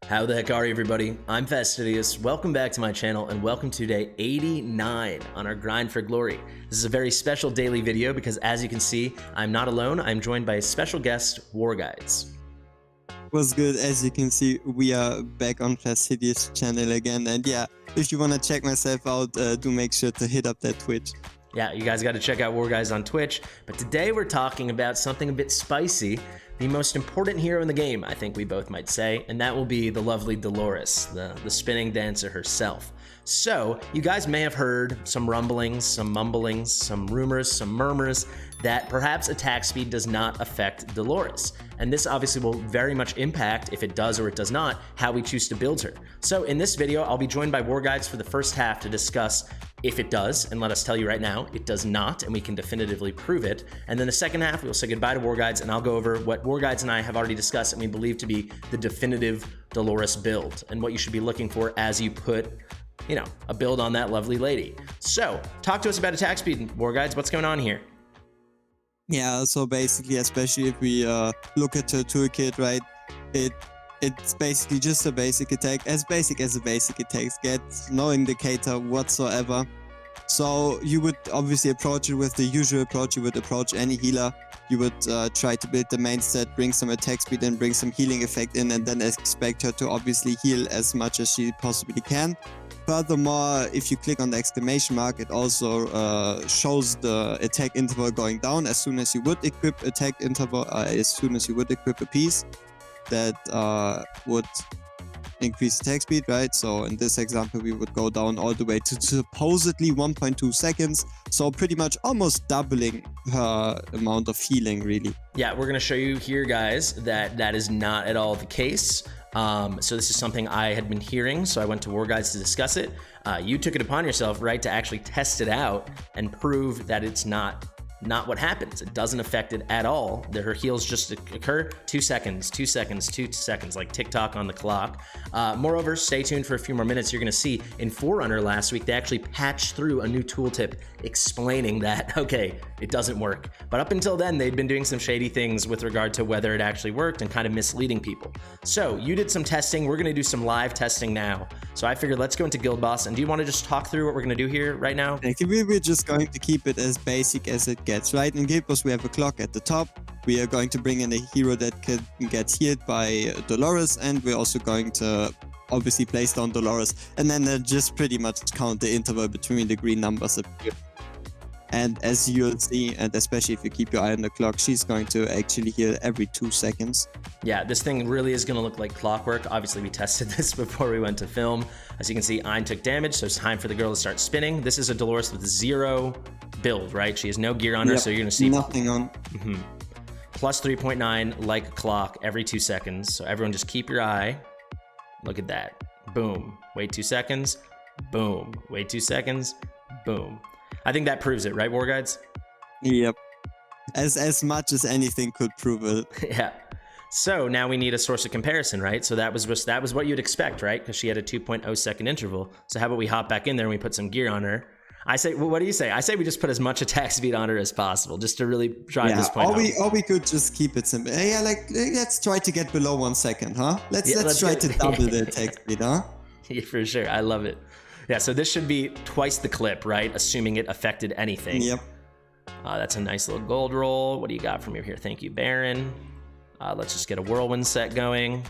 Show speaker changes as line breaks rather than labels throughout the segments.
How the heck are you, everybody? I'm Fastidious. Welcome back to my channel and welcome to day 89 on our grind for glory. This is a very special daily video because, as you can see, I'm not alone. I'm joined by a special guest, WorGuides.
What's good? As you can see, we are back on Fastidious channel again, and yeah, if you want to check myself out, do make sure to hit up that Twitch.
Yeah, you guys got to check out WorGuides on Twitch, but today we're talking about something a bit spicy, the most important hero in the game, I think we both might say, and that will be the lovely Dolores, the spinning dancer herself. So, you guys may have heard some rumblings, some mumblings, some rumors, some murmurs that perhaps attack speed does not affect Dolores. And this obviously will very much impact, if it does or it does not, how we choose to build her. So in this video, I'll be joined by WorGuides for the first half to discuss if it does, and let us tell you right now, it does not, and we can definitively prove it. And then the second half, we'll say goodbye to WorGuides, and I'll go over what WorGuides and I have already discussed and we believe to be the definitive Dolores build, and what you should be looking for as you put, you know, a build on that lovely lady. So, talk to us about attack speed, WorGuides. What's going on here?
Yeah, so basically, especially if we look at her toolkit, right, it's basically just a basic attack, as basic as a basic attack gets, no indicator whatsoever. So you would obviously approach it with the usual approach you would approach any healer. You would try to build the main set, bring some attack speed and bring some healing effect in, and then expect her to obviously heal as much as she possibly can. Furthermore, if you click on the exclamation mark, it also shows the attack interval going down as soon as you would equip attack interval, as soon as you would equip a piece that would increase attack speed, right? So in this example, we would go down all the way to supposedly 1.2 seconds. So pretty much almost doubling her amount of healing, really.
Yeah, we're going to show you here, guys, that is not at all the case. So this is something I had been hearing, so I went to WorGuides to discuss it. You took it upon yourself, right, to actually test it out and prove that it's not what happens. It doesn't affect it at all. Her heals just occur 2 seconds, 2 seconds, 2 seconds, like TikTok on the clock. Moreover, stay tuned for a few more minutes. You're gonna see in Forerunner last week, they actually patched through a new tooltip explaining that, okay, it doesn't work. But up until then, they'd been doing some shady things with regard to whether it actually worked and kind of misleading people. So you did some testing. We're gonna do some live testing now. So I figured let's go into Guild Boss. And do you wanna just talk through what we're gonna do here right now?
We're just going to keep it as basic as it gets, right? In Guild Boss, we have a clock at the top. We are going to bring in a hero that can get healed by Dolores, and we're also going to obviously place down Dolores, and then just pretty much count the interval between the green numbers appear. And as you'll see, and especially if you keep your eye on the clock, she's going to actually heal every 2 seconds.
Yeah, this thing really is going to look like clockwork. Obviously, we tested this before we went to film. As you can see, Ein took damage, so it's time for the girl to start spinning. This is a Dolores with 0 build, right? She has no gear on her, so you're going to see
nothing on.
Plus 3.9 like a clock every 2 seconds. So everyone just keep your eye. Look at that. Boom. Wait 2 seconds. Boom. Wait 2 seconds. Boom. I think that proves it, right, WorGuides?
Yep. As much as anything could prove it.
Yeah. So now we need a source of comparison, right? So that was what you'd expect, right? Because she had a 2.0 second interval. So how about we hop back in there and we put some gear on her? I say, well, what do you say? I say we just put as much attack speed on her as possible, just to really drive this point home.
Or we could just keep it simple. Yeah, like let's try to get below 1 second, huh? Let's try to double the attack speed, huh?
Yeah, for sure. I love it. Yeah, so this should be twice the clip, right? Assuming it affected anything.
Yep.
That's a nice little gold roll. What do you got from here? Thank you, Baron. Let's just get a whirlwind set going.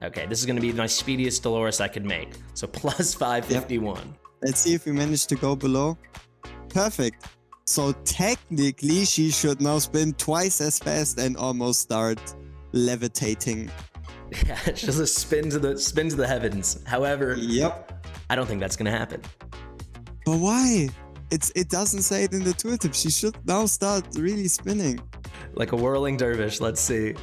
Okay, this is going to be my speediest Dolores I could make. So plus 551. Yep.
Let's see if we manage to go below. Perfect. So technically, she should now spin twice as fast and almost start levitating.
Yeah, it's just a spin to the heavens. However,
yep,
I don't think that's gonna happen.
But why? It doesn't say it in the tooltip. She should now start really spinning.
Like a whirling dervish. Let's see.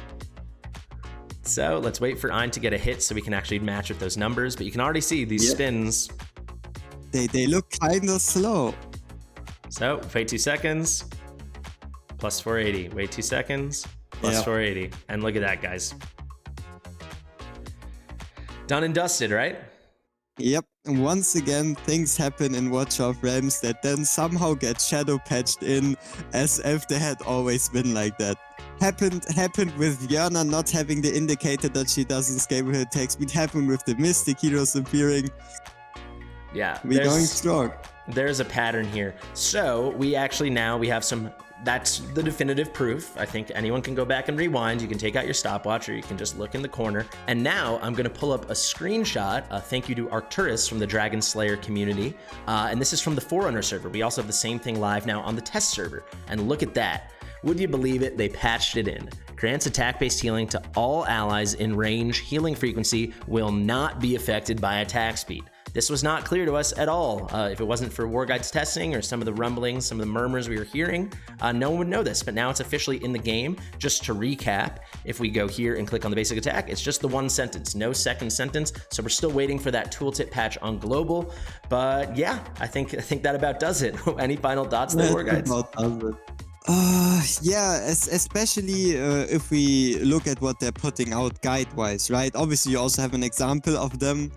So let's wait for Ein to get a hit so we can actually match with those numbers. But you can already see these spins.
They look kind of slow.
So wait 2 seconds. Plus 480. Wait 2 seconds. Plus 480. And look at that, guys. Done and dusted, right?
Yep, and once again, things happen in Watch of Realms that then somehow get shadow patched in as if they had always been like that. happened with Yana not having the indicator that she doesn't scale with her attack speed. Happened with the Mystic heroes appearing.
Yeah,
We're going strong.
There's a pattern here. So we actually now we have some. That's the definitive proof. I think anyone can go back and rewind. You can take out your stopwatch or you can just look in the corner. And now I'm gonna pull up a screenshot. Thank you to Arcturus from the Dragon Slayer community. And this is from the Forerunner server. We also have the same thing live now on the test server. And look at that. Would you believe it? They patched it in. Grants attack-based healing to all allies in range. Healing frequency will not be affected by attack speed. This was not clear to us at all. If it wasn't for WorGuides testing or some of the rumblings, some of the murmurs we were hearing, no one would know this, but now it's officially in the game. Just to recap, if we go here and click on the basic attack, it's just the one sentence, no second sentence. So we're still waiting for that tooltip patch on global. But yeah, I think that about does it. Any final thoughts there, WorGuides?
Yeah, especially if we look at what they're putting out guide-wise, right? Obviously, you also have an example of them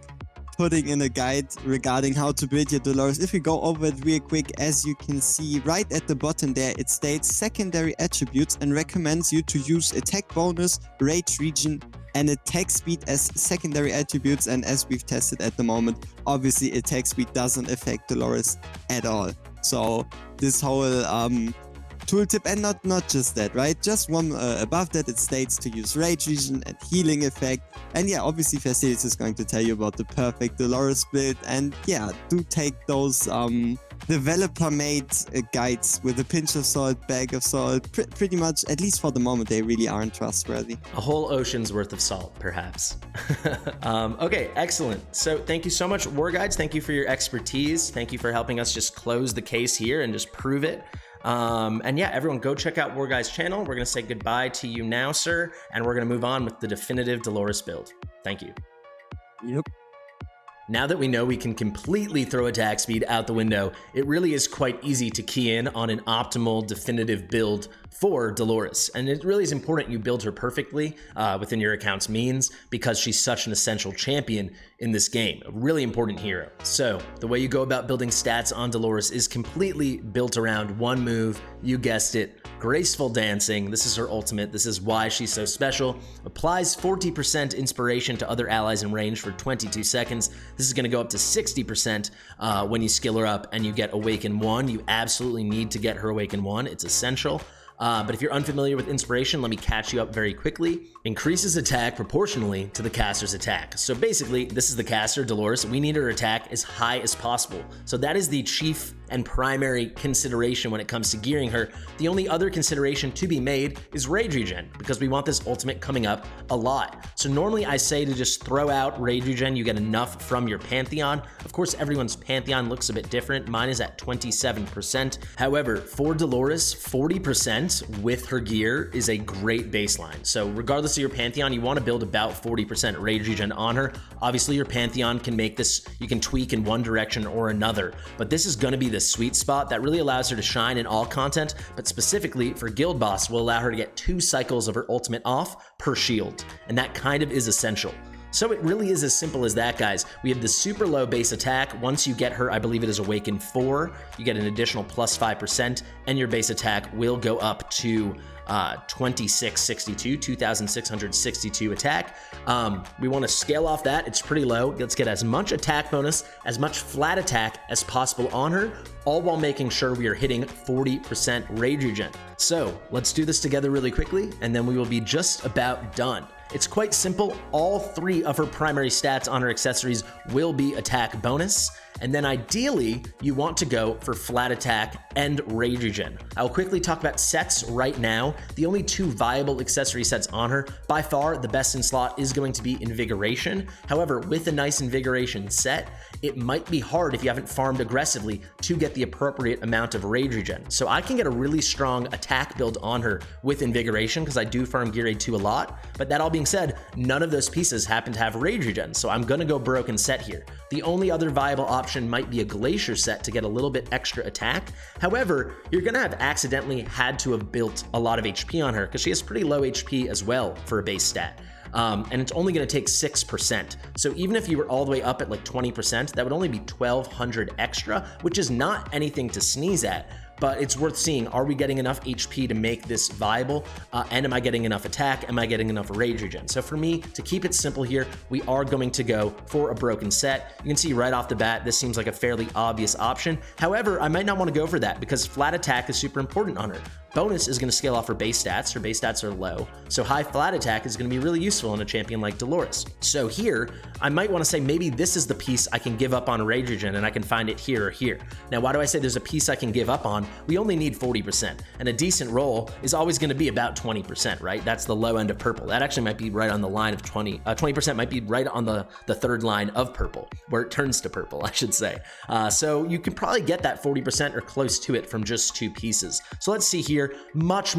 putting in a guide regarding how to build your Dolores. If we go over it real quick, as you can see right at the bottom there, it states secondary attributes and recommends you to use attack bonus, rage regen, and attack speed as secondary attributes. And as we've tested at the moment, obviously attack speed doesn't affect Dolores at all. So this whole tooltip, and not just that, right? Just one above that, it states to use rage regen and healing effect. And yeah, obviously Fastidious is going to tell you about the perfect Dolores build. And yeah, do take those developer-made guides with a pinch of salt, bag of salt. Pretty much, at least for the moment, they really aren't trustworthy.
A whole ocean's worth of salt, perhaps. Okay, excellent. So thank you so much, WorGuides. Thank you for your expertise. Thank you for helping us just close the case here and just prove it. And yeah, everyone go check out WorGuides' channel. We're going to say goodbye to you now, sir, and we're going to move on with the definitive Dolores build. Thank you.
Yep.
Now that we know we can completely throw attack speed out the window, it really is quite easy to key in on an optimal definitive build for Dolores. And it really is important you build her perfectly within your account's means, because she's such an essential champion in this game, a really important hero. So the way you go about building stats on Dolores is completely built around one move. You guessed it, graceful dancing. This is her ultimate. This is why she's so special. Applies 40% inspiration to other allies in range for 22 seconds. This is going to go up to 60% when you skill her up and you get Awaken 1. You absolutely need to get her Awaken 1. It's essential. But if you're unfamiliar with inspiration, let me catch you up very quickly. Increases attack proportionally to the caster's attack. So basically, this is the caster, Dolores. We need her attack as high as possible. So that is the chief and primary consideration when it comes to gearing her. The only other consideration to be made is Rage Regen, because we want this ultimate coming up a lot. So normally I say to just throw out Rage Regen, you get enough from your Pantheon. Of course, everyone's Pantheon looks a bit different. Mine is at 27%. However, for Dolores, 40% with her gear is a great baseline. So regardless of your Pantheon, you want to build about 40% Rage Regen on her. Obviously, your Pantheon can make this, you can tweak in one direction or another, but this is going to be the sweet spot that really allows her to shine in all content, but specifically for Guild Boss will allow her to get 2 cycles of her ultimate off per shield, and that kind of is essential. So it really is as simple as that, guys. We have the super low base attack. Once you get her, I believe it is Awaken 4, you get an additional plus 5%, and your base attack will go up to 2662 attack. We want to scale off that. It's pretty low. Let's get as much attack bonus, as much flat attack as possible on her, all while making sure we are hitting 40% Rage Regen. So let's do this together really quickly, and then we will be just about done. It's quite simple. All 3 of her primary stats on her accessories will be attack bonus. And then ideally, you want to go for flat attack and Rage Regen. I'll quickly talk about sets right now. The only 2 viable accessory sets on her, by far the best in slot is going to be Invigoration. However, with a nice Invigoration set, it might be hard if you haven't farmed aggressively to get the appropriate amount of Rage Regen. So I can get a really strong attack build on her with Invigoration because I do farm Gear Aid 2 a lot. But that all being said, none of those pieces happen to have Rage Regen, so I'm gonna go broken set here. The only other viable option might be a Glacier set to get a little bit extra attack. However, you're gonna have accidentally had to have built a lot of HP on her because she has pretty low HP as well for a base stat. And it's only going to take 6%. So even if you were all the way up at like 20%, that would only be 1,200 extra, which is not anything to sneeze at. but it's worth seeing. Are we getting enough HP to make this viable? And am I getting enough attack? Am I getting enough rage regen? So for me, to keep it simple here, we are going to go for a broken set. You can see right off the bat, this seems like a fairly obvious option. However, I might not want to go for that because flat attack is super important on her. Bonus is going to scale off her base stats. Her base stats are low, so high flat attack is going to be really useful in a champion like Dolores. So here, I might want to say maybe this is the piece I can give up on Rage Regen and I can find it here or here. Now, why do I say there's a piece I can give up on? We only need 40%, and a decent roll is always going to be about 20%, right? That's the low end of purple. That actually might be right on the line of 20. 20% might be right on the third line of purple, where it turns to purple, I should say. So you can probably get that 40% or close to it from just 2 pieces. So let's see here. Much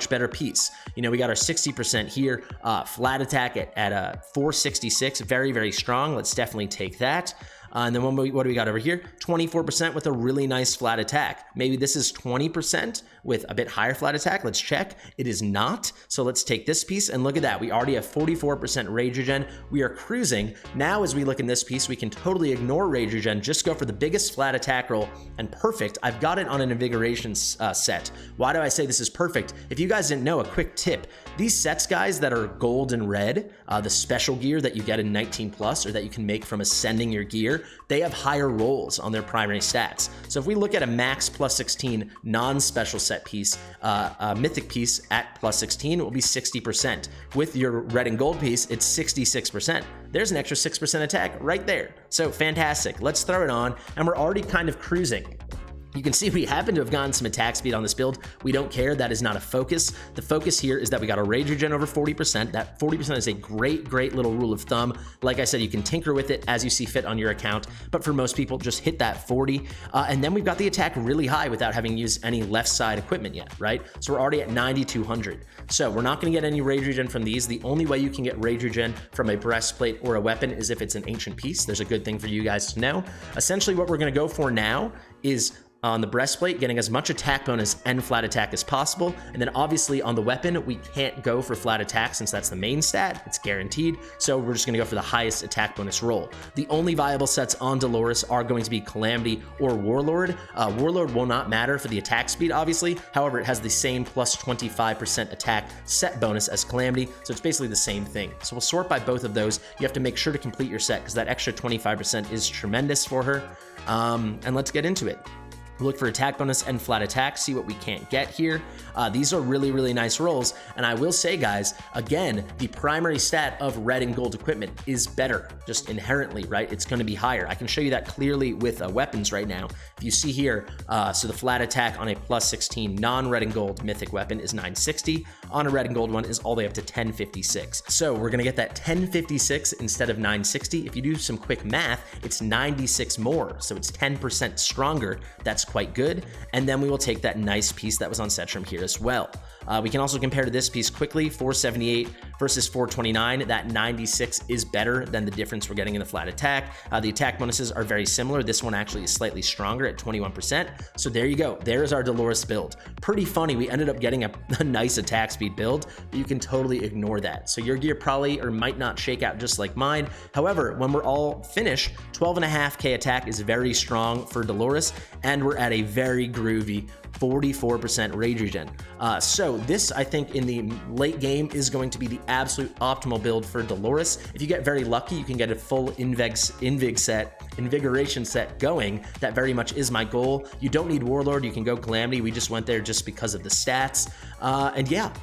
better piece. You know, we got our 60% here, flat attack at 466, very strong. Let's definitely take that. And then what do we got over here? 24% with a really nice flat attack. Maybe this is 20% with a bit higher flat attack. Let's check. It is not. So let's take this piece and look at that. We already have 44% Rage Regen. We are cruising. Now, as we look in this piece, we can totally ignore Rage Regen, just go for the biggest flat attack roll, and perfect. I've got it on an Invigoration set. Why do I say this is perfect? If you guys didn't know, a quick tip. These sets, guys, that are gold and red, the special gear that you get in 19+, or that you can make from ascending your gear, they have higher rolls on their primary stats. So if we look at a max +16 non-special set piece, mythic piece at +16, it will be 60%. With your red and gold piece, it's 66%. There's an extra 6% attack right there. So fantastic. Let's throw it on, and we're already kind of cruising. You can see we happen to have gotten some attack speed on this build. We don't care. That is not a focus. The focus here is that we got a Rage Regen over 40%. That 40% is a great little rule of thumb. Like I said, you can tinker with it as you see fit on your account, but for most people, just hit that 40. And then we've got the attack really high without having used any left side equipment yet, right? So we're already at 9,200. So we're not going to get any Rage Regen from these. The only way you can get Rage Regen from a breastplate or a weapon is if it's an ancient piece. There's a good thing for you guys to know. Essentially, what we're going to go for now is on the breastplate, getting as much attack bonus and flat attack as possible. And then obviously on the weapon, we can't go for flat attack since that's the main stat, it's guaranteed. So we're just gonna go for the highest attack bonus roll. The only viable sets on Dolores are going to be Calamity or Warlord. Warlord will not matter for the attack speed, obviously. However, it has the same plus 25% attack set bonus as Calamity. So it's basically the same thing. So we'll sort by both of those. You have to make sure to complete your set because that extra 25% is tremendous for her. And let's get into it. Look for attack bonus and flat attack, see what we can't get here. These are really nice rolls, and I will say, guys, again, the primary stat of red and gold equipment is better, just inherently, right? It's going to be higher. I can show you that clearly with weapons right now. If you see here, so the flat attack on a +16 non-red and gold mythic weapon is 960, on a red and gold one is all the way up to 1056. So we're going to get that 1056 instead of 960. If you do some quick math, it's 96 more, so it's 10% stronger. That's quite good. And then we will take that nice piece that was on Setrum here as well. We can also compare to this piece quickly, 478 versus 429. That 96 is better than the difference we're getting in the flat attack. The attack bonuses are very similar. This one actually is slightly stronger at 21%. So there you go. There's our Dolores build. Pretty funny. We ended up getting a nice attack speed build, but you can totally ignore that. So your gear probably or might not shake out just like mine. However, when we're all finished, 12.5k attack is very strong for Dolores, and we're at a very groovy 44% Rage Regen. So this, I think, in the late game is going to be the absolute optimal build for Dolores. If you get very lucky, you can get a full invigoration set going. That very much is my goal. You don't need Warlord, you can go Calamity. We just went there just because of the stats. And yeah,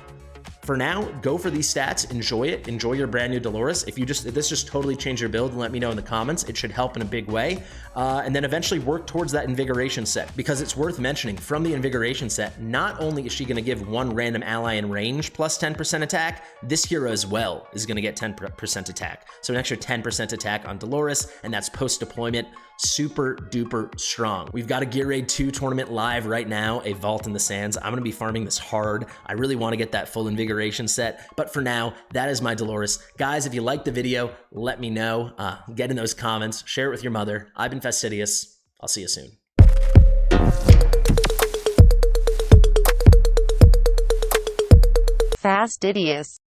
for now, go for these stats, enjoy it, enjoy your brand new Dolores. If this just totally changed your build, let me know in the comments. It should help in a big way. And then eventually work towards that Invigoration set, because it's worth mentioning from the Invigoration set, not only is she gonna give one random ally in range plus 10% attack, this hero as well is gonna get 10% attack. So an extra 10% attack on Dolores, and that's post-deployment. Super duper strong. We've got a Gear Raid 2 tournament live right now, a Vault in the Sands. I'm gonna be farming this hard. I really wanna get that full Invigoration set, but for now, that is my Dolores. Guys, if you liked the video, let me know. Get in those comments, share it with your mother. I've been Fastidious. I'll see you soon.
Fastidious.